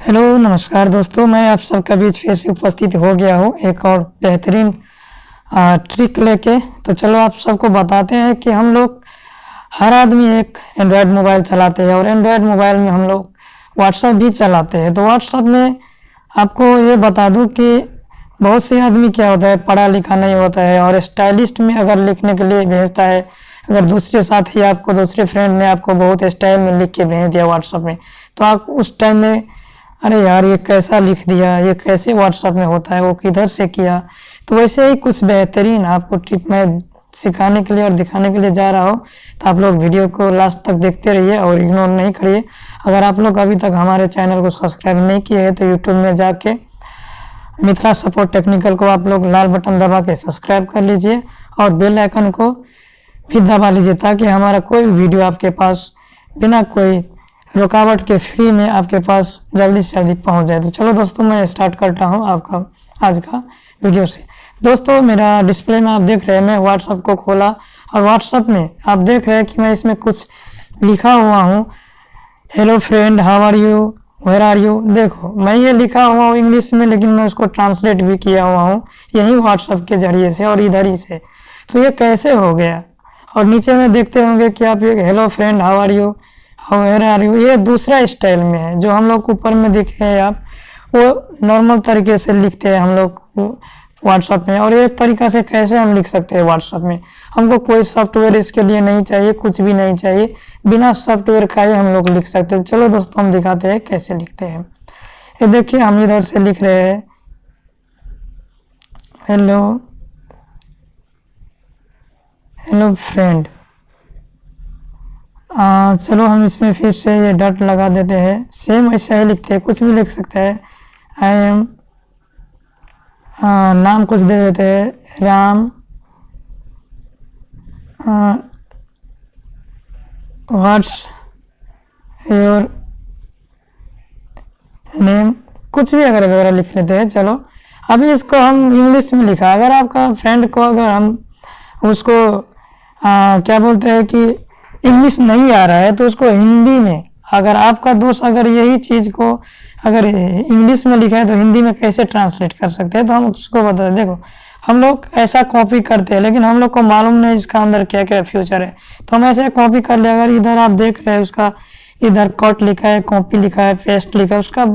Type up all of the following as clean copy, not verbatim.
Hello नमस्कार दोस्तों, मैं आप सबका बीच फिर से उपस्थित हो गया हूँ एक और बेहतरीन ट्रिक लेके। तो चलो आप सबको बताते हैं कि हम लोग हर आदमी एक एंड्रॉयड मोबाइल चलाते हैं और एंड्रॉयड मोबाइल में हम लोग व्हाट्सएप भी चलाते हैं। तो व्हाट्सएप में आपको ये बता दूं कि बहुत से आदमी क्या होता है, पढ़ा लिखा नहीं होता है और स्टाइलिस्ट में अगर लिखने के लिए भेजता है। अगर दूसरे साथी आपको, दूसरे फ्रेंड ने आपको बहुत स्टाइल में लिख के भेज दिया व्हाट्सएप में, तो आप उस टाइम में अरे यार ये कैसा लिख दिया, ये कैसे व्हाट्सएप में होता है, वो किधर से किया। तो वैसे ही कुछ बेहतरीन आपको टिप मैं सिखाने के लिए और दिखाने के लिए जा रहा हूँ। तो आप लोग वीडियो को लास्ट तक देखते रहिए और इग्नोर नहीं करिए। अगर आप लोग अभी तक हमारे चैनल को सब्सक्राइब नहीं किए हैं तो यूट्यूब में जाके मिथिला सपोर्ट टेक्निकल को आप लोग लाल बटन दबा के सब्सक्राइब कर लीजिए और बेल आइकन को भी दबा लीजिए, ताकि हमारा कोई भी वीडियो आपके पास बिना कोई रुकावट के फ्री में आपके पास जल्दी से जल्दी पहुंच जाए। तो चलो दोस्तों, मैं स्टार्ट करता हूं आपका आज का वीडियो से। दोस्तों, मेरा डिस्प्ले में आप देख रहे हैं, मैं व्हाट्सएप को खोला और व्हाट्सएप में आप देख रहे हैं कि मैं इसमें कुछ लिखा हुआ हूं। Hello friend, how are you, where are you. देखो, मैं ये लिखा हुआ हूँ इंग्लिश में, लेकिन मैं उसको ट्रांसलेट भी किया हुआ हूँ यही व्हाट्सएप के जरिए से और इधर ही से। तो ये कैसे हो गया। और नीचे में देखते होंगे कि आप ये hello friend, how are you, where are you, ये दूसरा स्टाइल में है। जो हम लोग ऊपर में देखे हैं आप, वो नॉर्मल तरीके से लिखते हैं हम लोग व्हाट्सएप में। और ये तरीका से कैसे हम लिख सकते हैं व्हाट्सएप में। हमको कोई सॉफ्टवेयर इसके लिए नहीं चाहिए, कुछ भी नहीं चाहिए, बिना सॉफ्टवेयर का ही हम लोग लिख सकते हैं। चलो दोस्तों, हम दिखाते हैं कैसे लिखते हैं। ये देखिए, हम इधर से लिख रहे हैं हेलो हेलो फ्रेंड। चलो हम इसमें फिर से ये डॉट लगा देते हैं। सेम ऐसा ही लिखते हैं, कुछ भी लिख सकते हैं। आई एम, नाम कुछ दे देते हैं, राम, व्हाट्स योर नेम, कुछ भी अगर वगैरह लिख लेते हैं। चलो अभी इसको हम इंग्लिश में लिखा। अगर आपका फ्रेंड को, अगर हम उसको क्या बोलते हैं कि इंग्लिश नहीं आ रहा है, तो उसको हिंदी में, अगर आपका दोस्त अगर यही चीज को अगर इंग्लिश में लिखा है तो हिंदी में कैसे ट्रांसलेट कर सकते हैं, तो हम उसको बता दें। देखो, हम लोग ऐसा कॉपी करते हैं, लेकिन हम लोग को मालूम नहीं इसका अंदर क्या क्या फ्यूचर है। तो हम ऐसे कॉपी कर ले। अगर इधर आप देख रहे हैं, उसका इधर कट लिखा है, कॉपी लिखा है, पेस्ट लिखा है, उसका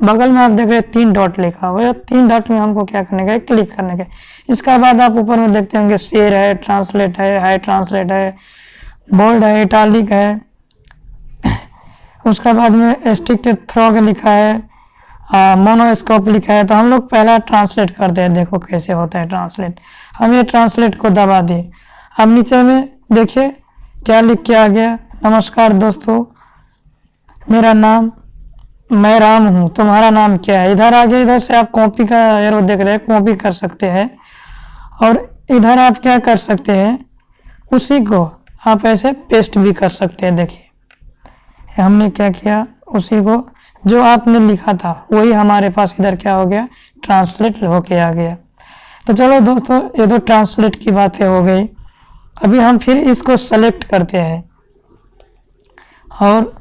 बगल में आप देख रहे हैं 3 डॉट लिखा हुआ है। 3 डॉट में हमको क्या करने का है, क्लिक करने का। इसके बाद आप ऊपर में देखते होंगे शेयर है, ट्रांसलेट है, हाई ट्रांसलेट है, बोल्ड है, इटालिक है। उसके बाद में स्टिक के थ्रो के लिखा है, मोनोस्कोप लिखा है। तो हम लोग पहला ट्रांसलेट करते हैं। देखो कैसे होता है ट्रांसलेट। हम ये ट्रांसलेट को दबा दिए। अब नीचे में देखिए क्या लिख के आ गया, नमस्कार दोस्तों, मेरा नाम, मैं राम हूँ, तुम्हारा नाम क्या है। इधर आगे, इधर से आप कॉपी का एरो देख रहे हैं, कॉपी कर सकते हैं। और इधर आप क्या कर सकते हैं, उसी को आप ऐसे पेस्ट भी कर सकते हैं। देखिए हमने क्या किया, उसी को जो आपने लिखा था वही हमारे पास इधर क्या हो गया, ट्रांसलेट होके आ गया। तो चलो दोस्तों, ये तो ट्रांसलेट की बातें हो गई। अभी हम फिर इसको सेलेक्ट करते हैं और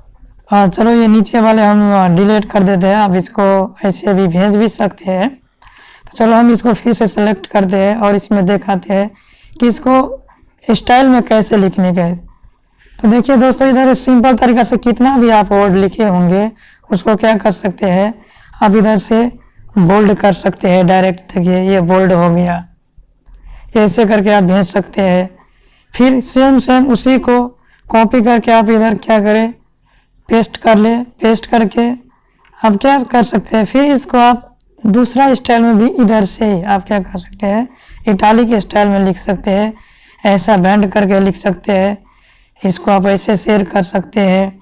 चलो ये नीचे वाले हम डिलीट कर देते हैं। अब इसको ऐसे भी भेज भी सकते हैं। तो चलो हम इसको फिर से सेलेक्ट करते हैं और इसमें दिखाते हैं कि इसको स्टाइल में कैसे लिखने का है। तो देखिए दोस्तों, इधर सिंपल तरीका से कितना भी आप वर्ड लिखे होंगे उसको क्या कर सकते हैं, आप इधर से बोल्ड कर सकते हैं डायरेक्ट। देखिए ये बोल्ड हो गया, ऐसे करके आप भेज सकते हैं। फिर सेम उसी को कॉपी करके आप इधर क्या करें, पेस्ट कर ले। पेस्ट करके आप क्या कर सकते हैं, फिर इसको आप दूसरा स्टाइल में भी इधर से ही आप क्या कर सकते हैं, इटालिक स्टाइल में लिख सकते हैं। ऐसा बैंड करके लिख सकते हैं। इसको आप ऐसे शेयर कर सकते हैं।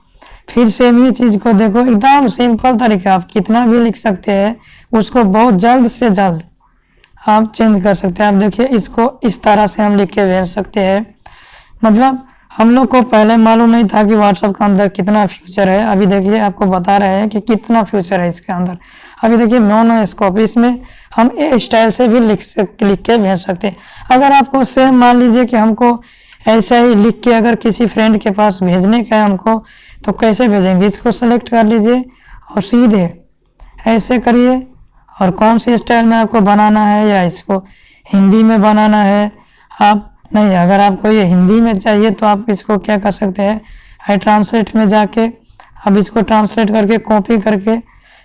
फिर सेम ही चीज को देखो, एकदम सिंपल तरीका, आप कितना भी लिख सकते हैं, उसको बहुत जल्द से जल्द आप चेंज कर सकते हैं। आप देखिए, इसको इस तरह से हम लिख के भेज सकते हैं। मतलब हम लोग को पहले मालूम नहीं था कि व्हाट्सएप के अंदर कितना फ्यूचर है। अभी देखिए आपको बता रहे हैं कि कितना फ्यूचर है इसके अंदर। अभी देखिए मोनोस्कोप, इसमें हम ए स्टाइल से भी लिख के भेज सकते हैं। अगर आपको सेम मान लीजिए कि हमको ऐसा ही लिख के अगर किसी फ्रेंड के पास भेजने का है हमको, तो कैसे भेजेंगे, इसको सेलेक्ट कर लीजिए और सीधे ऐसे करिए। और कौन सी स्टाइल में आपको बनाना है, या इसको हिंदी में बनाना है आप नहीं, अगर आपको ये हिंदी में चाहिए तो आप इसको क्या कर सकते हैं, हाई ट्रांसलेट में जाके अब इसको ट्रांसलेट करके कॉपी करके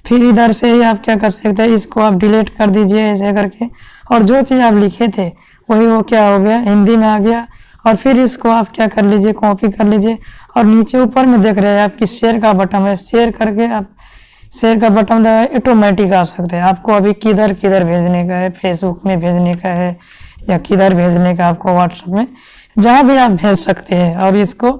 फिर इधर से ही आप क्या कर सकते हैं, इसको आप डिलीट कर दीजिए ऐसे करके, और जो चीज़ आप लिखे थे वही वो क्या हो गया, हिंदी में आ गया। और फिर इसको आप क्या कर लीजिए, कॉपी कर लीजिए, और नीचे ऊपर में देख रहे हैं आपकी शेयर का बटन है, शेयर करके आप शेयर का बटन दबाए, ऑटोमेटिक आ सकते हैं। आपको अभी किधर किधर भेजने का है, फेसबुक में भेजने का है या किधर भेजने का आपको, व्हाट्सएप में, जहाँ भी आप भेज सकते हैं, और इसको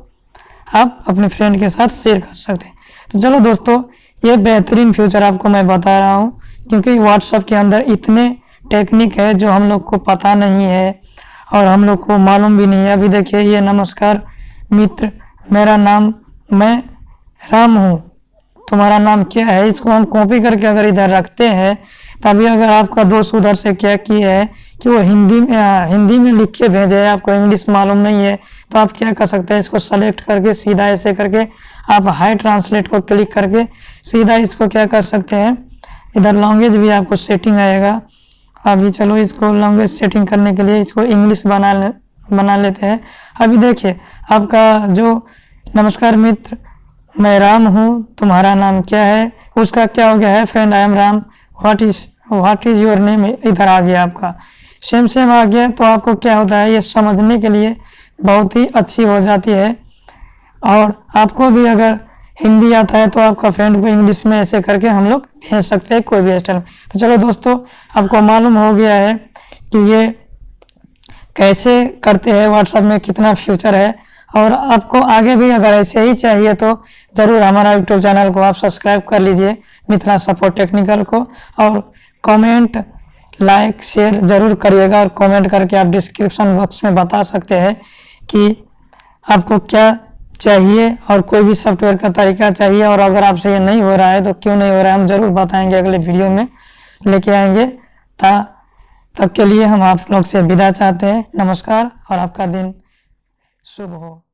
आप अपने फ्रेंड के साथ शेयर कर सकते हैं। तो चलो दोस्तों, ये बेहतरीन फ्यूचर आपको मैं बता रहा हूँ, क्योंकि व्हाट्सएप के अंदर इतने टेक्निक है जो हम लोग को पता नहीं है और हम लोग को मालूम भी नहीं है। अभी देखिए, ये नमस्कार मित्र, मेरा नाम मैं राम हूँ, तुम्हारा नाम क्या है, इसको हम कॉपी करके अगर इधर रखते हैं, तभी अगर आपका दोस्त उधर से क्या किया है कि वो हिंदी में लिख के भेजे है, आपको इंग्लिश मालूम नहीं है, तो आप क्या कर सकते हैं, इसको सेलेक्ट करके सीधा ऐसे करके आप हाई ट्रांसलेट को क्लिक करके सीधा इसको क्या कर सकते हैं, इधर लैंग्वेज भी आपको सेटिंग आएगा। अभी चलो इसको लैंग्वेज सेटिंग करने के लिए इसको इंग्लिश बना लेते हैं। अभी देखिए, आपका जो नमस्कार मित्र, मैं राम हूँ, तुम्हारा नाम क्या है, उसका क्या हो गया है, friend I am Ram, what is your name, इधर आ गया आपका, सेम आ गया। तो आपको क्या होता है, ये समझने के लिए बहुत ही अच्छी हो जाती है। और आपको भी अगर हिंदी आता है तो आपका फ्रेंड को इंग्लिश में ऐसे करके हम लोग भेज सकते हैं कोई भी स्टाइल में। तो चलो दोस्तों, आपको मालूम हो गया है कि ये कैसे करते हैं, व्हाट्सएप में कितना फ्यूचर है। और आपको आगे भी अगर ऐसे ही चाहिए तो ज़रूर हमारा यूट्यूब चैनल को आप सब्सक्राइब कर लीजिए, मिथिला सपोर्ट टेक्निकल को, और कमेंट लाइक शेयर ज़रूर करिएगा। और कमेंट करके आप डिस्क्रिप्शन बॉक्स में बता सकते हैं कि आपको क्या चाहिए और कोई भी सॉफ्टवेयर का तरीका चाहिए। और अगर आपसे ये नहीं हो रहा है तो क्यों नहीं हो रहा है, हम ज़रूर बताएंगे, अगले वीडियो में लेके आएंगे। तब के लिए हम आप लोग से विदा चाहते हैं। नमस्कार और आपका दिन शुभ हो।